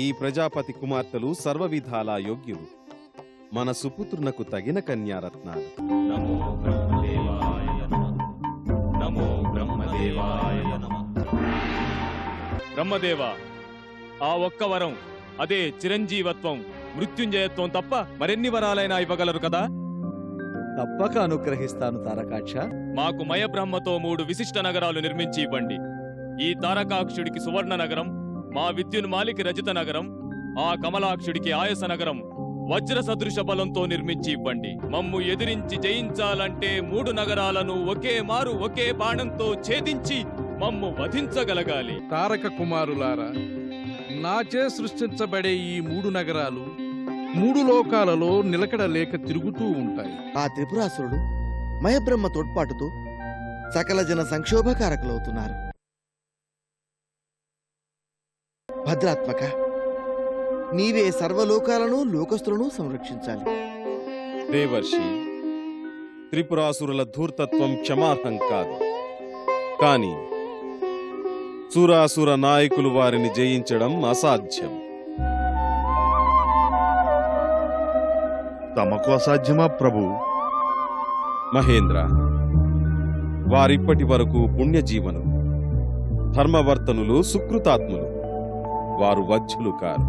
ఈ ప్రజాపతి కుమార్తెలు సర్వవిధాలా యోగ్యులు. మన సుపుత్రునకు తగిన కన్యారత్నాలు. నమో బ్రహ్మదేవాయ నమః. నమో బ్రహ్మదేవాయ నమః. బ్రహ్మదేవ, ఆ ఒక్క వరం, అదే చిరంజీవత్వం, మృత్యుంజయత్వం తప్ప మరెన్ని వరాలైనా ఇవ్వగలరు కదా? తప్పక అనుగ్రహిస్తాను తారకాక్ష. మాకు మయబ్రహ్మతో 3 విశిష్ట నగరాలు నిర్మించి ఇవ్వండి. ఈ తారకాక్షుడికి సువర్ణ నగరం, మా విద్యున్మాలికి రజిత నగరం, ఆ కమలాక్షుడికి ఆయస నగరం వజ్ర సదృశ బలంతో నిర్మించి ఇవ్వండి. మమ్ము ఎదిరించి జయించాలంటే 3 నగరాలను ఒకే మారు ఒకే బాణంతో ఛేదించి మమ్ము వధించగలగాలి. తారక కుమారులారా, నాచే సృష్టించబడే ఈ 3 నగరాలు 3 లోకాలలో నిలకడ లేక తిరుగుతూ ఉంటాయి. ఆ త్రిపురాసురుడు మయబ్రహ్మ తోడ్పాటుతో సకల జన సంక్షోభకారకులవుతున్నారు. భద్రాత్మక, నీవే సర్వలోకాలను లోకస్తులను సంరక్షించాలి. దేవర్షి, త్రిపురాసురుల ధూర్తత్వం క్షమార్హం కాదు. కాని సురాసుర నాయకులు వారిని జయించడం అసాధ్యం. తమకు అసాధ్యమా ప్రభు? మహేంద్ర, వారిప్పటి వరకు పుణ్యజీవనులు, ధర్మవర్తనులు, సుకృతాత్ములు. వారు వజ్జులు కారు.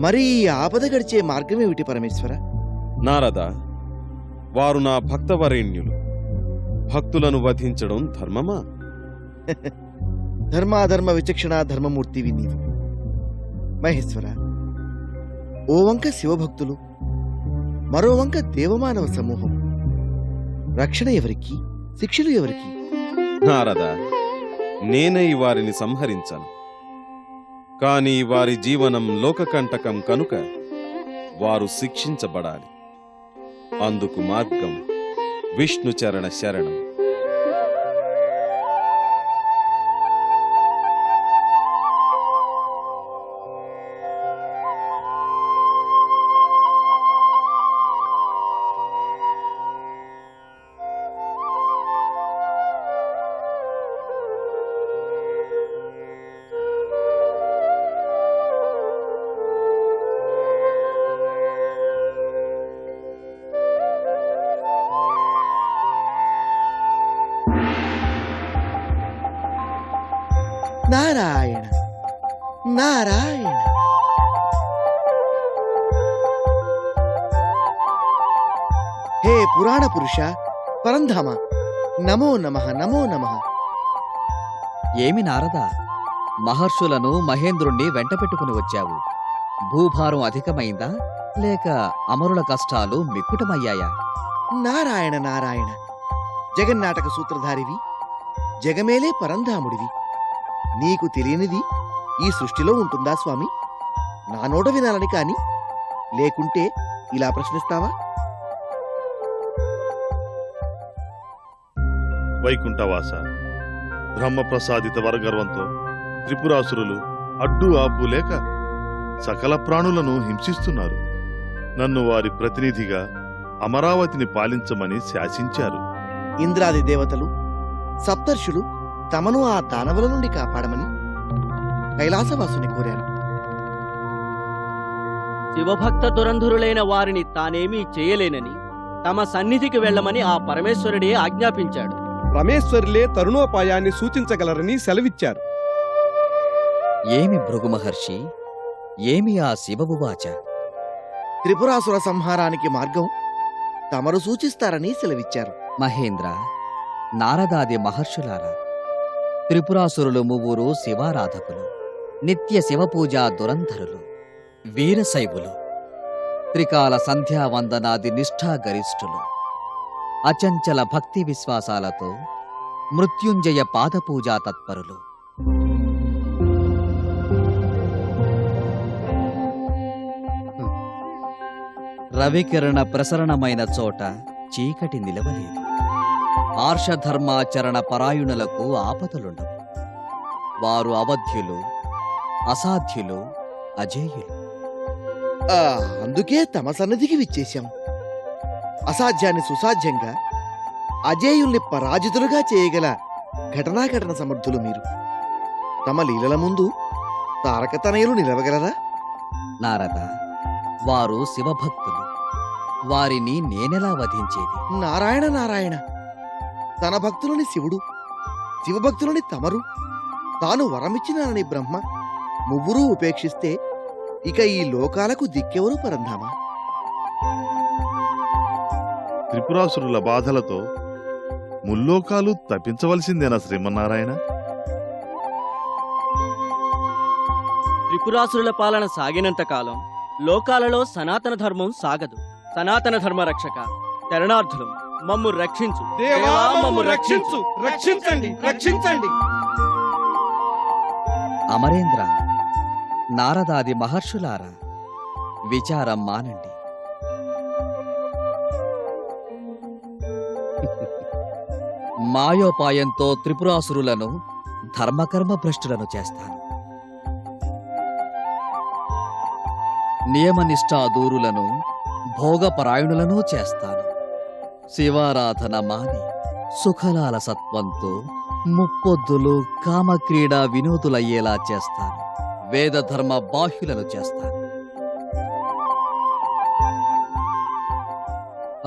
మరి ఈ ఆపద గడిచే మార్గమేమిటి పరమేశ్వర? నారద, వారు నా భక్తవరేణ్యులు. భక్తులను వధించడం ధర్మమా? ధర్మాధర్మ విచక్షణ ధర్మమూర్తివి నీవు. మహేశ్వర, ఓ వంక శివభక్తులు, మరో వంక దేవమానవ సమూహం. రక్షణ ఎవరికి, శిక్షలు ఎవరికి? నారద, నేనై వారిని సంహరించను. కాని వారి జీవనం లోకకంటకం కనుక వారు శిక్షించబడాలి. అందుకు మార్గం విష్ణుచరణ శరణం. నారాయణ నారాయణ. హే పురాణ పురుష పరంధామ, నమో నమః నమో నమః. ఏమి నారదా, మహర్షులను మహేంద్రుణ్ణి వెంట పెట్టుకుని వచ్చావు. భూభారం అధికమైందా, లేక అమరుల కష్టాలు మిక్కుటమయ్యాయా? నారాయణ నారాయణ. జగన్నాటక సూత్రధారివి, జగమేలే పరంధాముడివి. నీకు తెలియనిది ఈ సృష్టిలో ఉంటుందా స్వామి? నా నోట వినాలని కాని, లేకుంటే ఇలా ప్రశ్నిస్తావా? వైకుంఠవాస, బ్రహ్మప్రసాదిత వరగర్వంతో త్రిపురాసురులు అడ్డు ఆపు లేక సకల ప్రాణులను హింసిస్తున్నారు. నన్ను వారి ప్రతినిధిగా అమరావతిని పాలించమని శాసించారు. ఇంద్రాది దేవతలు, సప్తర్షులు తమను ఆ దానవుల నుండి కాపాడమని కైలాసవాసుని కోరాను. శివభక్త దురంధురులైన వారిని తానేమీ చేయలేనని తమ సన్నిధికి వెళ్లమని ఆ పరమేశ్వరుడే ఆజ్ఞాపించాడు. రమేశ్వరులే తరుణోపాయాన్ని సూచించగలరని సెలవిచ్చారు. ఏమి భృగు మహర్షి, ఏమి ఆ శివవువాచ? త్రిపురాసుర సంహారానికి మార్గం తమరు సూచిస్తారని సెలవిచ్చారు. మహేంద్ర, నారదాది మహర్షులారా, త్రిపురాసురులు 3 శివారాధకులు, నిత్య శివపూజా దురంధరులు, వీరశైవులు, త్రికాల సంధ్యావందనాది నిష్ఠాగరిష్ఠులు, అచంచల భక్తి విశ్వాసాలతో మృత్యుంజయ పాదపూజా తత్పరులు. రవికిరణ ప్రసరణమైన చోట చీకటి నిలవలేదు. ఆర్షధర్మాచరణ పరాయణులకు ఆపదలుండవు. వారు అవధ్యులు, అసాధ్యులు, అజేయులు. అందుకే తమ సన్నిధికి విచ్చేశాం. అసాధ్యాన్ని సుసాధ్యంగా, అజేయుల్ని పరాజితులుగా చేయగల ఘటనాఘటన సమర్థులు మీరు. తమ లీలల ముందు తారకతనయులు నిలవగలరా? నారద, వారు శివభక్తులు. వారిని నేనెలా వధించేది? నారాయణ నారాయణ, తన భక్తులని శివుడు, శివభక్తులని తమరు, తాను వరమిచ్చినానని బ్రహ్మ ముగ్గురూ ఉపేక్షిస్తే ఇక ఈ లోకాలకు దిక్కెవరు పరంధామ? త్రిపురాసురుల బాధలతో ముల్లోకాలు తప్పించవలసిందేనా శ్రీమన్నారాయణ? త్రిపురాసురుల పాలన సాగినంత కాలం లోకాలలో సనాతన ధర్మం సాగదు. సనాతన ధర్మ రక్షక శరణార్థులం, మమ్ము రక్షించు దేవా, మమ్ము రక్షించు, రక్షించండి, రక్షించండి. అమరేంద్ర, నారదాది మహర్షులారా, విచారం మానండి. మాయోపాయంతో త్రిపురాసురులను ధర్మకర్మ భ్రష్టులను చేస్తాను. నియమనిష్టాదూరులను భోగపరాయణులను చేస్తాను. శివారాధన మాని సుఖలాల సత్వంతో ముప్పొద్దులు కామక్రీడా వినోదులయ్యేలా చేస్తాను. వేదధర్మ బాహ్యులను చేస్తాను.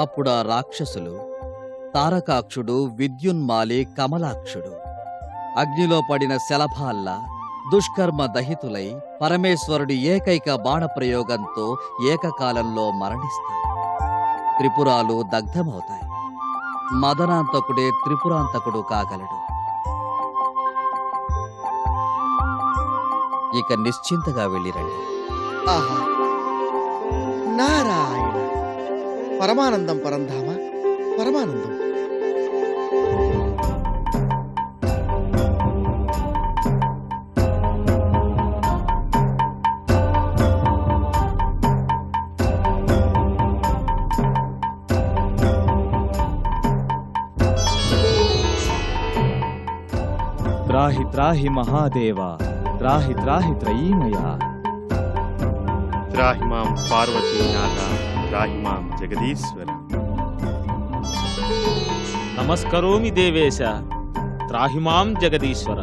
అప్పుడా రాక్షసులు తారకాక్షుడు, విద్యున్మాలి, కమలాక్షుడు అగ్నిలో పడిన శలభాల్లా దుష్కర్మ దహితులై పరమేశ్వరుడి ఏకైక బాణప్రయోగంతో ఏకకాలంలో మరణిస్తారు. త్రిపురాలు దగ్ధమవుతాయి. మదనాంతకుడే త్రిపురాంతకుడు కాగలడు. ఇక నిశ్చింతగా వెళ్ళిరండి. ఆహా, నారాయణ, పరమానందం పరంధామ, పరమానందం. త్రాహి త్రాహి మహాదేవ, త్రాహి త్రాహి త్రయీమయ. త్రాహి మాం పార్వతీనాథ, త్రాహి మాం జగదీశ్వర. నమస్కరోమి దేవేశ, త్రాహి మాం జగదీశ్వర.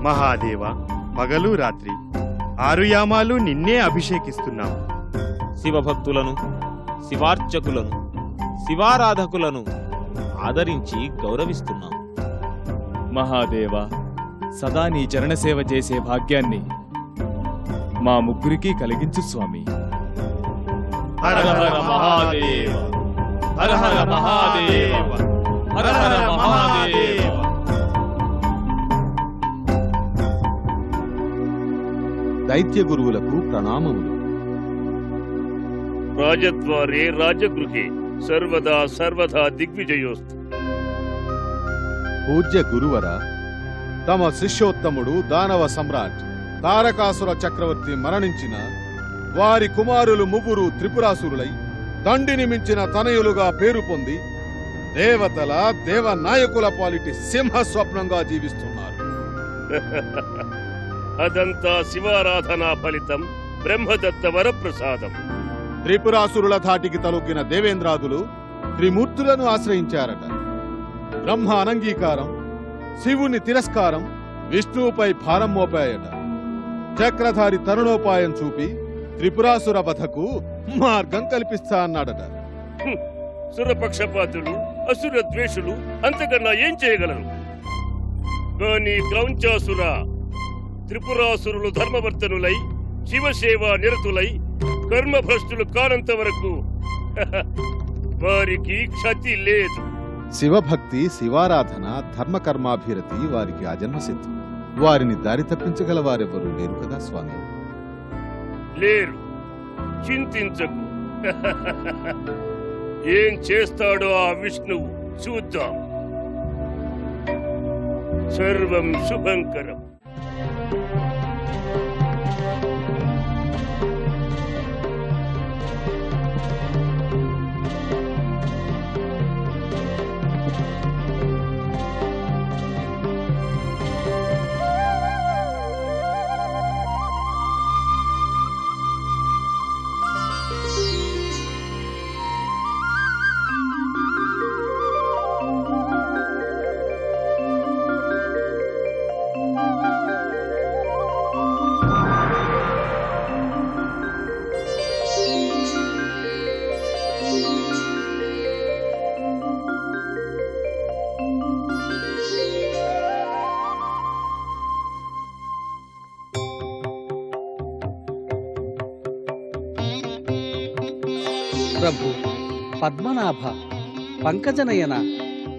మహాదేవ, పగలు రాత్రి 6 యామాలు నిన్నే అభిషేకిస్తున్నాం. శివభక్తులను, శివార్చకులను, శివారాధకులను ఆదరించి గౌరవిస్తున్నాం. మహాదేవ, సదా నీ చరణసేవ చేసే భాగ్యాన్ని మా ముగ్గురికి కలిగించు స్వామి. హర హర మహాదేవ, హర హర మహాదేవ, హర హర మహాదేవ. దైత్య గురువులకు ప్రణామములు. రాజద్వారే రాజగృహే సర్వదా సర్వదా దిగ్విజయోస్తు. పూజ్య గురువర, తమ శిష్యోత్తముడు దానవ సమ్రాట్ తారకాసుర చక్రవర్తి మరణించిన వారి కుమారులు ముగ్గురు త్రిపురాసురులై దండిని మించిన తనయులుగా పేరు పొంది దేవతల దేవనాయకుల పాలిటి సింహ స్వప్నంగా జీవిస్తున్నారు. అదంతా శివారాధనా ఫలితం, బ్రహ్మదత్త వరప్రసాదం. త్రిపురాసురుల ధాటికి తలొగ్గిన దేవేంద్రాదులు త్రిమూర్తులను ఆశ్రయించారట. బ్రహ్మ అనంగీకారం, శివుని తిరస్కారం విష్ణువుపై భారం మోపాయట. చక్రధారి తరుణోపాయం చూపి త్రిపురాసుర వధకు మార్గం కల్పిస్తా అన్నాడట. సురపక్షపాతులు, అసుర ద్వేషులు అంతకన్నా ఏం చేయగలరు? కానీ క్రౌంచాసుర, త్రిపురాసురులు ధర్మవర్తనులై శివసేవ నిరతులై కర్మభ్రష్టులు కానంత వరకు వారికి క్షతి లేదు. శివభక్తి, శివారాధన, ధర్మకర్మాభిరతి వారికి అజన్మసిద్ధం. వారిని దారి తప్పించగల వారెవరూ లేరు కదా స్వామి? లేరు, చింతించకు. ఏం చేస్తాడో ఆ విష్ణువు చూద్దాం. సర్వం శుభంకరం. ప్రభు పద్మనాభ పంకజనయన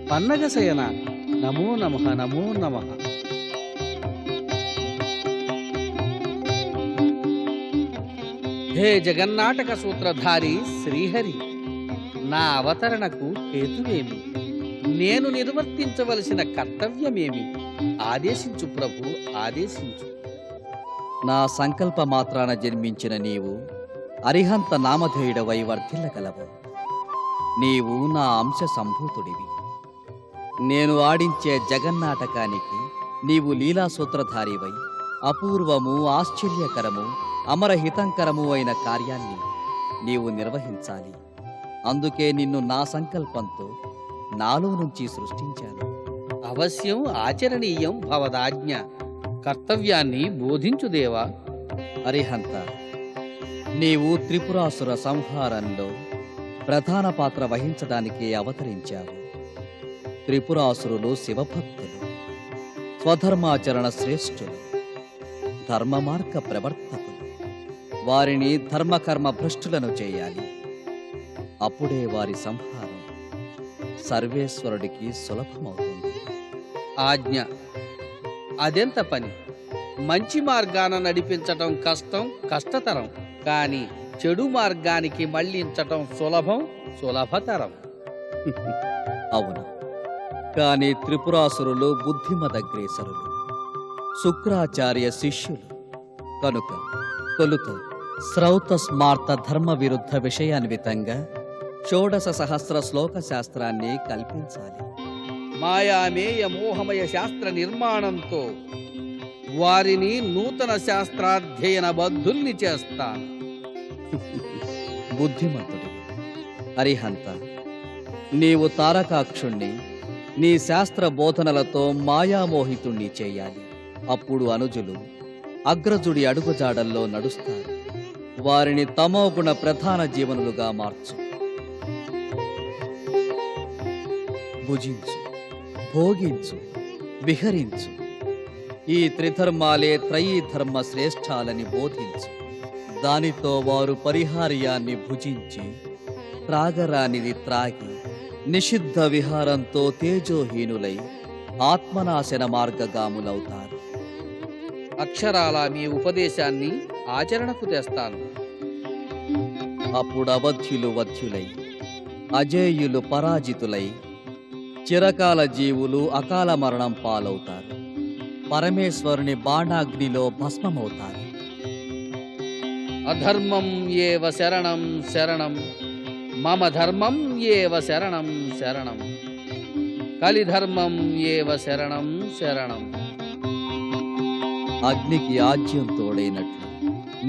పన్నగశయన నమో నమః నమో నమః. హే జగన్నాటక సూత్రధారి శ్రీహరి, నా అవతరణకు హేతువేమి? నేను నిర్వర్తించవలసిన కర్తవ్యమేమి? ఆదేశించు ప్రభు, ఆదేశించు. నా సంకల్ప మాత్రాన జన్మించిన నీవు అరిహంత నామధేయుడవై వర్ధిల్లగలవు. నీవు నా అంశ సంభూతుడివి. నేను ఆడించే జగన్నాటకానికి నీవు లీలాసూత్రధారివై అపూర్వము, ఆశ్చర్యకరము, అమరహితంకరము అయిన కార్యాన్ని నీవు నిర్వహించాలి. అందుకే నిన్ను నా సంకల్పంతో నాలో నుంచి సృష్టించాను. అవశ్యం ఆచరణీయం భవదాజ్ఞ. కర్తవ్యాన్ని బోధించుదేవా. అరిహంత, నీవు త్రిపురాసుర సంహారంలో ప్రధాన పాత్ర వహించడానికి అవతరించావు. త్రిపురాసురులు శివభక్తులు, స్వధర్మాచరణ శ్రేష్ఠులు, ధర్మ మార్గ ప్రవర్తకులు. వారిని ధర్మకర్మ భ్రష్టులను చేయాలి. అప్పుడే వారి సంహారం సర్వేశ్వరుడికి సులభమవుతుంది. ఆజ్ఞ. అదెంత పని? మంచి మార్గాన నడిపించటం కష్టం, కష్టతరం. కానీ చెడు మార్గానికి మళ్లించటం సులభం, సులభతరం. అవును, కాని త్రిపురాసురులు బుద్ధిమదగ్రేసరులు, శుక్రాచార్య శిష్యులు. కనుక తొలుత శ్రౌత స్మార్త ధర్మ విరుద్ధ విషయాన్వితంగా షోడశ సహస్ర శ్లోక శాస్త్రాన్ని కల్పించాలి. మాయామేయ మోహమయ శాస్త్ర నిర్మాణంతో వారిని నూతన శాస్త్రాధ్యయన బద్ధుల్ని చేస్తాను. బుద్ధిమంతుడు అరిహంత, నీవు తారకాక్షుణ్ణి నీ శాస్త్ర బోధనలతో మాయామోహితుణ్ణి చేయాలి. అప్పుడు అనుజులు అగ్రజుడి అడుగుజాడల్లో నడుస్తారు. వారిని తమోగుణ ప్రధాన జీవనులుగా మార్చు. భుజించు, భోగించు, విహరించు. ఈ త్రిధర్మాలే త్రయీ ధర్మ శ్రేష్ఠాలని బోధించు. దానితో వారు పరిహార్యాన్ని భుజించి, త్రాగరానిది త్రాగి, నిషిద్ధ విహారంతో తేజోహీనులై ఆత్మనాశన మార్గగాములవుతారు. అక్షరాల మీ ఉపదేశాన్ని ఆచరణకు తెస్తాను. అప్పుడు అవధ్యులు వధ్యులై, అజేయులు పరాజితులై, చిరకాల జీవులు అకాల మరణం పాలవుతారు. పరమేశ్వరుని బాణాగ్నిలో భస్మమవుతారు. అధర్మం ఏవ శరణం శరణం, మమ ధర్మం ఏవ శరణం శరణం, కలిధర్మం ఏవ శరణం శరణం. అగ్నికి ఆజ్యం తోడైనట్లు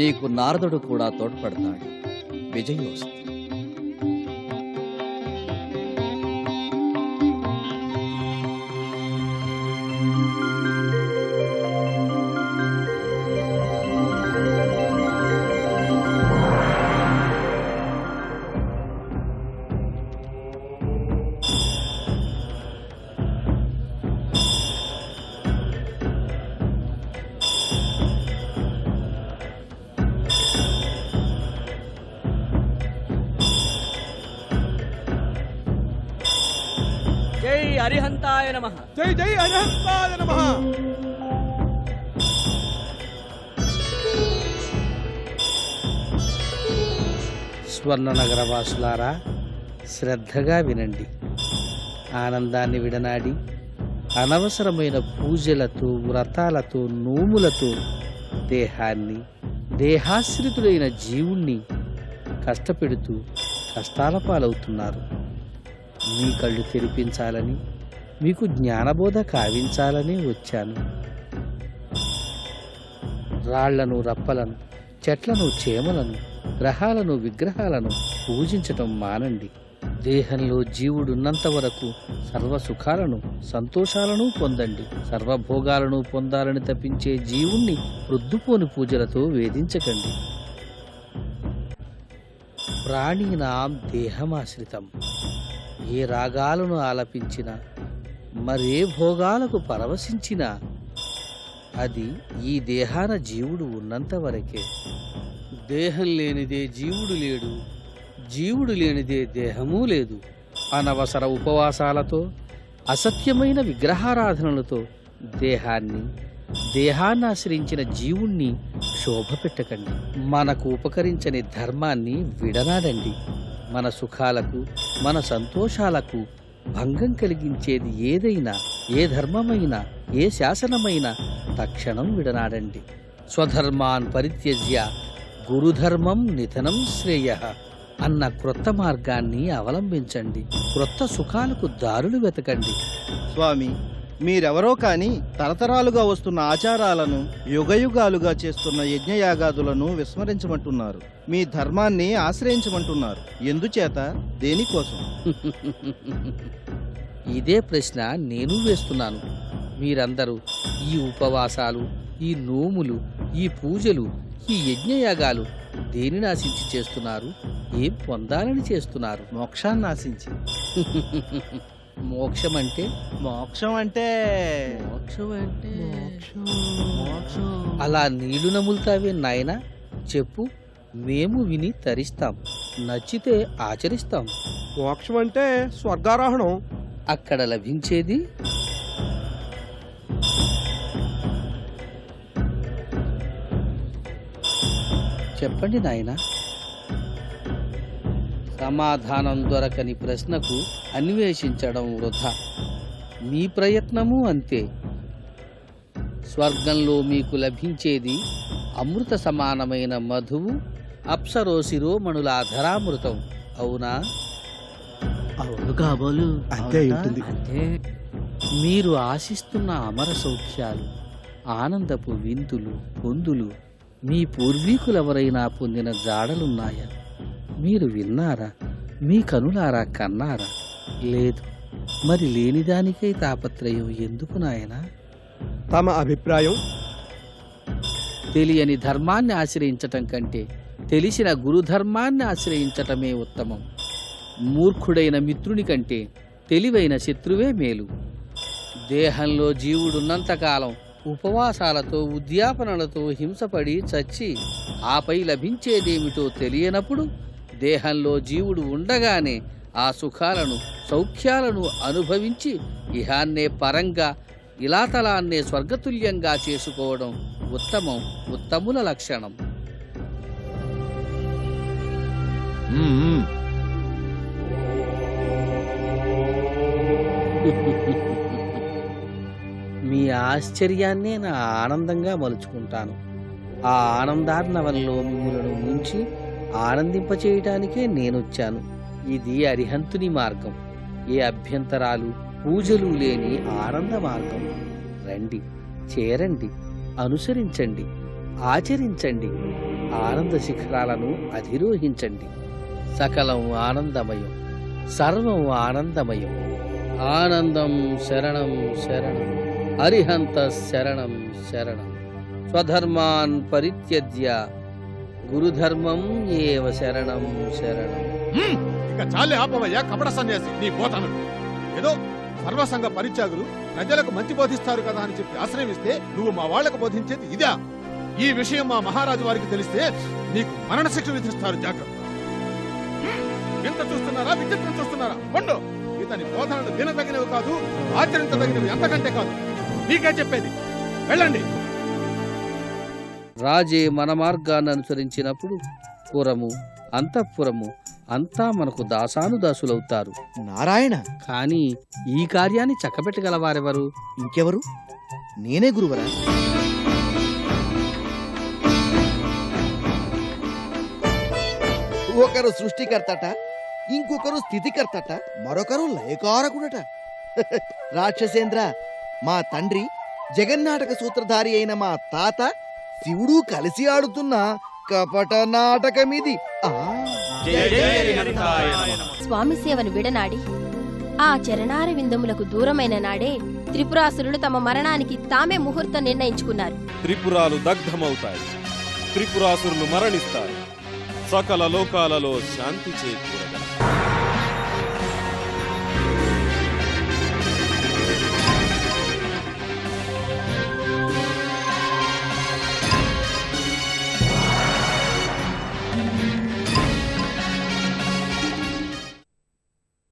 నీకు నారదుడు కూడా తోడ్పడతాడు. విజయోస్తు. జై అరిహంతాయ నమః. జై జై అరిహంతాయ నమః. స్వర్ణనగర వాసులారా, శ్రద్ధగా వినండి. ఆనందాన్ని విడనాడి అనవసరమైన పూజలతో, వ్రతాలతో, నోములతో దేహాన్ని, దేహాశ్రితుడైన జీవుణ్ణి కష్టపెడుతూ కష్టాల పాలవుతున్నారు. మీ కళ్ళు తెరిపించాలని, మీకు జ్ఞానబోధ కావించాలని వచ్చాను. రాళ్లను, రప్పలను, చెట్లను, చేమలను, గ్రహాలను, విగ్రహాలను పూజించటం మానండి. దేహంలో జీవుడున్నంత వరకు సర్వ సుఖాలను, సంతోషాలను పొందండి. సర్వభోగాలను పొందాలని తప్పించే జీవుణ్ణి ప్రొద్దుపోని పూజలతో వేధించకండి. ప్రాణీనాం దేహమాశ్రితం. ఏ రాగాలను ఆలపించినా, మరే భోగాలకు పరవశించినా అది ఈ దేహాన జీవుడు ఉన్నంత వరకే. దేహం లేనిదే జీవుడు లేడు, జీవుడు లేనిదే దేహమూ లేదు. అనవసర ఉపవాసాలతో, అసత్యమైన విగ్రహారాధనలతో దేహాన్ని ఆశ్రయించిన జీవుణ్ణి శోభ పెట్టకండి. మనకు ఉపకరించని ధర్మాన్ని విడనాడండి. మన సుఖాలకు, మన సంతోషాలకు భంగం కలిగించేది ఏదైనా, ఏ ధర్మమైనా, ఏ శాసనమైనా తక్షణం విడనాడండి. స్వధర్మాన్ పరిత్యజ్య గురుధర్మం నిధనం శ్రేయః అన్న క్రొత్త మార్గాన్ని అవలంబించండి. క్రొత్త సుఖాలకు దారులు వెతకండి. స్వామి, మీరెవరో కాని తరతరాలుగా వస్తున్న ఆచారాలను, యుగయుగాలుగా చేస్తున్న యజ్ఞయాగాదులను విస్మరించమంటున్నారు. మీ ధర్మాన్ని ఆశ్రయించమంటున్నారు. ఎందుచేత? దేనికోసం? ఇదే ప్రశ్న నేను వేస్తున్నాను. మీరందరూ ఈ ఉపవాసాలు, ఈ నోములు, ఈ పూజలు, ఈ యజ్ఞయాగాలు దేనిని ఆశించి చేస్తున్నారు? ఏం పొందాలని చేస్తున్నారు? మోక్షాన్ని ఆశించి. మోక్షం అంటే అలా నీళ్లు నములుతావే నాయనా? చెప్పు, మేము విని తరిస్తాం, నచ్చితే ఆచరిస్తాం. మోక్షం అంటే స్వర్గారోహణం. అక్కడ లభించేది చెప్పండి నాయనా. సమాధానం దొరకని ప్రశ్నకు అన్వేషించడం వృధా. మీ ప్రయత్నము అంతే. స్వర్గంలో మీకు లభించేది అమృత సమానమైన మధువు, అప్సరో శిరోమణుల ధరామృతం. అవునా? అవును కాబోలు. అంతే ఉంటుంది. మీరు ఆశిస్తున్న అమర సౌఖ్యాలు, ఆనందపు విందులు, పొందులు మీ పూర్వీకులెవరైనా పొందిన జాడలున్నాయా? మీరు విన్నారా? మీ కనులారా కన్నారా? లేదు. మరి లేనిదానికై తాపత్రయం ఎందుకు నాయనా? తమ అభిప్రాయం? తెలియని ధర్మాన్ని ఆశ్రయించటం కంటే తెలిసిన గురుధర్మాన్ని ఆశ్రయించటమే ఉత్తమం. మూర్ఖుడైన మిత్రుని కంటే తెలివైన శత్రువే మేలు. దేహంలో జీవుడున్నంతకాలం ఉపవాసాలతో, ఉద్యాపనలతో హింసపడి చచ్చి ఆపై లభించేదేమిటో తెలియనప్పుడు దేహంలో జీవుడు ఉండగానే ఆ సుఖాలను, సౌఖ్యాలను అనుభవించి ఇహాన్నే పరంగా, ఇలాతలాన్నే స్వర్గతుల్యంగా చేసుకోవడం ఉత్తముల లక్షణం. మీ ఆశ్చర్యాన్నే నా ఆనందంగా మలుచుకుంటాను. ఆ ఆనందార్ణవంలో మిమ్మలను ముంచి ఆనందింపచేయటానికే నేనొచ్చాను. ఇది అరిహంతుని మార్గం. ఏ అభ్యంతరాలు, పూజలు లేని ఆనంద మార్గం. రండి, చేరండి, అనుసరించండి, ఆచరించండి. ఆనంద శిఖరాలను అధిరోహించండి. సకలం ఆనందమయం, సర్వం ఆనందమయం. ఆనందం శరణం శరణం, అరిహంత శరణం శరణం. స్వధర్మాన్ పరిత్యజ్య గురుధర్మం ఏవ శరణం శరణం. ఇక చాలే ఆపవయ్యా కపట సన్యాసి నీ బోధన. ఏదో సర్వసంగ పరిత్యాగులు ప్రజలకు మంచి బోధిస్తారు కదా అని చెప్పి ఆశ్రయిస్తే నువ్వు మా వాళ్లకు బోధించేది ఇదా? ఈ విషయం మా మహారాజు వారికి తెలిస్తే నీకు మరణశిక్ష విధిస్తారు. జాగ్రత్త. ఎంత చూస్తున్నారా? విచిత్రం చూస్తున్నారా? పండు ఇతని బోధనలు వినదగినవి కాదు, ఆచరించదగినవి అంతకంటే కాదు. మీకే చెప్పేది, వెళ్ళండి. రాజే మన మార్గాన్ని అనుసరించినప్పుడు పురము, అంతఃపురము అంతా మనకు దాసానుదాసులవుతారు. నారాయణ, కానీ ఈ కార్యాన్ని చక్కబెట్టగలవారెవరు? ఇంకెవరు? నేనే గురువరా. ఒకరు సృష్టికర్తట, ఇంకొకరు స్థితికర్తట, మరొకరు లయకారకుడట. రాక్షసేంద్ర, మా తండ్రి జగన్నాటక సూత్రధారి అయిన మా తాత శివుడు కలిసి ఆడుతున్న కపట నాటకమిది. స్వామి సేవను విడనాడి ఆ చరణార విందములకు దూరమైన నాడే త్రిపురాసురులు తమ మరణానికి తామే ముహూర్తం నిర్ణయించుకున్నారు. త్రిపురాలు దగ్ధమవుతాయి, త్రిపురాసురులు మరణిస్తారు, సకల లోకాలలో శాంతి చేకూరగా